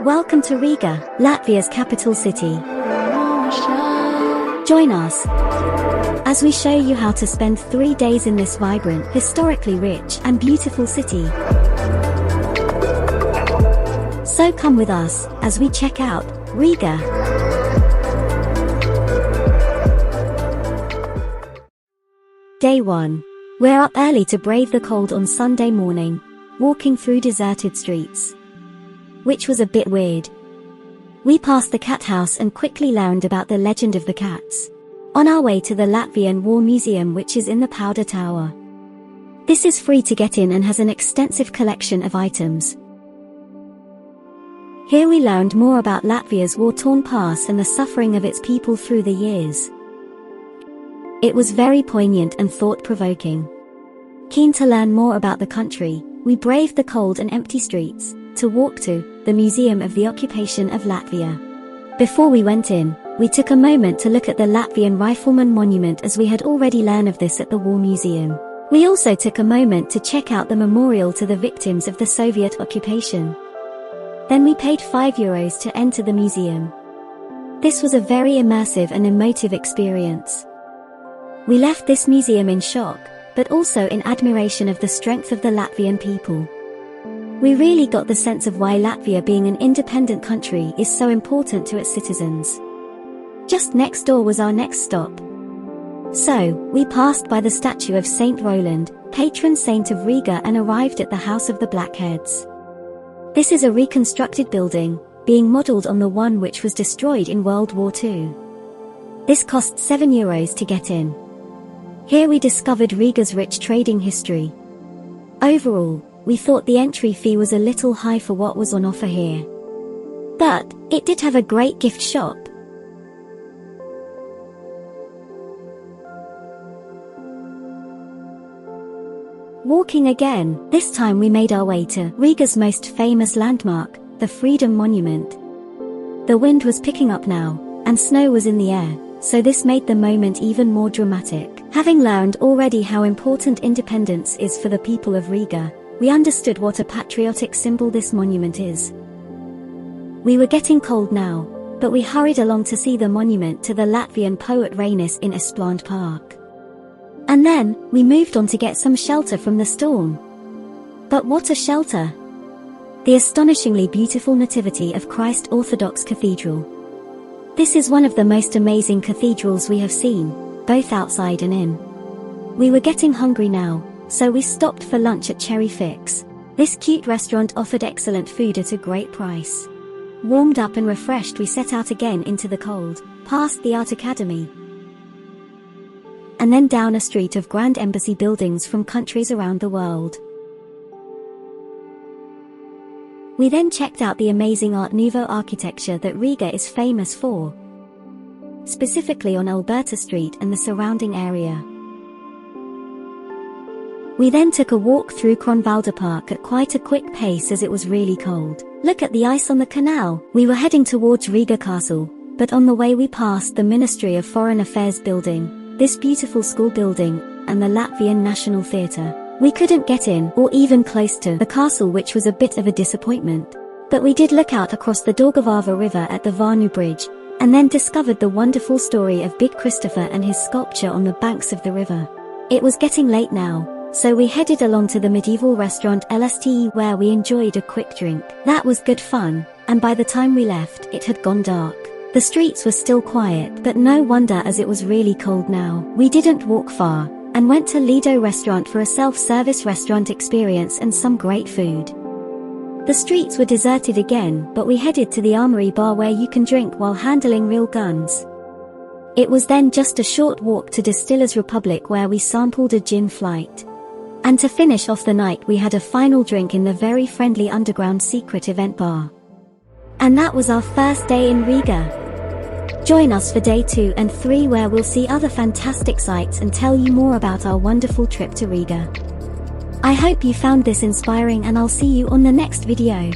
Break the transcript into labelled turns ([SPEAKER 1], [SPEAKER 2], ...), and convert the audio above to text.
[SPEAKER 1] Welcome to Riga, Latvia's capital city. Join us as we show you how to spend 3 days in this vibrant, historically rich, and beautiful city. So come with us as we check out Riga. Day 1. We're up early to brave the cold on Sunday morning, walking through deserted streets, which was a bit weird. We passed the cat house and quickly learned about the legend of the cats, on our way to the Latvian War Museum, which is in the Powder Tower. This is free to get in and has an extensive collection of items. Here we learned more about Latvia's war-torn past and the suffering of its people through the years. It was very poignant and thought-provoking. Keen to learn more about the country, we braved the cold and empty streets to walk to the Museum of the Occupation of Latvia. Before we went in, we took a moment to look at the Latvian Riflemen monument, as we had already learned of this at the War Museum. We also took a moment to check out the memorial to the victims of the Soviet occupation. Then we paid €5 to enter the museum. This was a very immersive and emotive experience. We left this museum in shock, but also in admiration of the strength of the Latvian people. We really got the sense of why Latvia, being an independent country, is so important to its citizens. Just next door was our next stop. So, we passed by the statue of Saint Roland, patron saint of Riga, and arrived at the House of the Blackheads. This is a reconstructed building, being modelled on the one which was destroyed in World War II. This cost €7 to get in. Here we discovered Riga's rich trading history. Overall, we thought the entry fee was a little high for what was on offer here. But it did have a great gift shop. Walking again, this time we made our way to Riga's most famous landmark, the Freedom Monument. The wind was picking up now, and snow was in the air, so this made the moment even more dramatic. Having learned already how important independence is for the people of Riga, we understood what a patriotic symbol this monument is. We were getting cold now, but we hurried along to see the monument to the Latvian poet Rainis in Rainis Park. And then, we moved on to get some shelter from the storm. But what a shelter! The astonishingly beautiful Nativity of Christ Orthodox Cathedral. This is one of the most amazing cathedrals we have seen, both outside and in. We were getting hungry now, so we stopped for lunch at Cherry Fix. This cute restaurant offered excellent food at a great price. Warmed up and refreshed, we set out again into the cold, past the Art Academy, and then down a street of grand embassy buildings from countries around the world. We then checked out the amazing Art Nouveau architecture that Riga is famous for, specifically on Alberta Street and the surrounding area. We then took a walk through Kronvalda Park at quite a quick pace as it was really cold. Look at the ice on the canal. We were heading towards Riga Castle, but on the way we passed the Ministry of Foreign Affairs building, this beautiful school building, and the Latvian National Theatre. We couldn't get in, or even close to, the castle, which was a bit of a disappointment. But we did look out across the Daugavava River at the Varnu Bridge, and then discovered the wonderful story of Big Christopher and his sculpture on the banks of the river. It was getting late now, so we headed along to the medieval restaurant Lāsīte, where we enjoyed a quick drink. That was good fun, and by the time we left, it had gone dark. The streets were still quiet, but no wonder, as it was really cold now. We didn't walk far, and went to Lido Restaurant for a self-service restaurant experience and some great food. The streets were deserted again, but we headed to the Armoury Bar, where you can drink while handling real guns. It was then just a short walk to Distillers Republic, where we sampled a gin flight. And to finish off the night, we had a final drink in the very friendly underground secret event bar. And that was our first day in Riga. Join us for day 2 and 3, where we'll see other fantastic sights and tell you more about our wonderful trip to Riga. I hope you found this inspiring, and I'll see you on the next video.